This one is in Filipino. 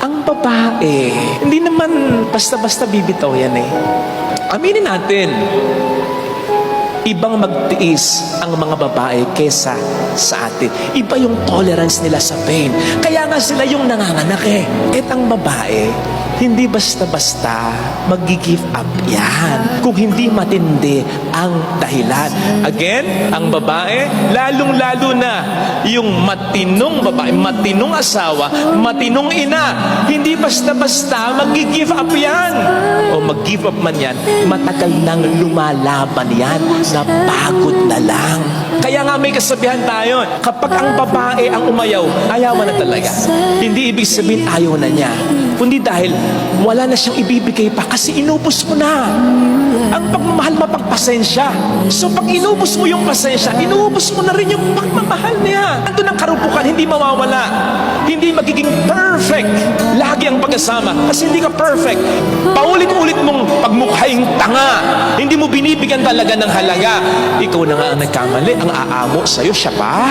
Ang babae, hindi naman basta-basta bibitaw yan eh. Aminin natin, ibang magtiis ang mga babae kesa sa atin. Iba yung tolerance nila sa pain. Kaya nga sila yung nanganganak eh. At ang babae, hindi basta-basta mag-give up yan kung hindi matindi ang dahilan. Again, ang babae, lalong-lalo na yung matinong babae, matinong asawa, matinong ina, hindi basta-basta mag-give up yan. O mag-give up man yan, matagal nang lumalaban yan, napagod na lang. Kaya nga may kasabihan tayo, kapag ang babae ang umayaw, ayaw na talaga. Hindi ibig sabihin ayaw na niya, kundi dahil wala na siyang ibibigay pa kasi inubos mo na. Ang pagmamahal mapagpasensya. So pag inubos mo yung pasensya, inubos mo na rin yung pagmamahal niya. Ando ng karupukan, hindi mawawala. Hindi magiging perfect lagi ang pag-asama kasi hindi ka perfect. Paulit-ulit mong pagmukhaing tanga. Hindi mo binibigyan talaga ng halaga. Ikaw na nga ang nagkamali, ang aamo sa'yo, siya pa.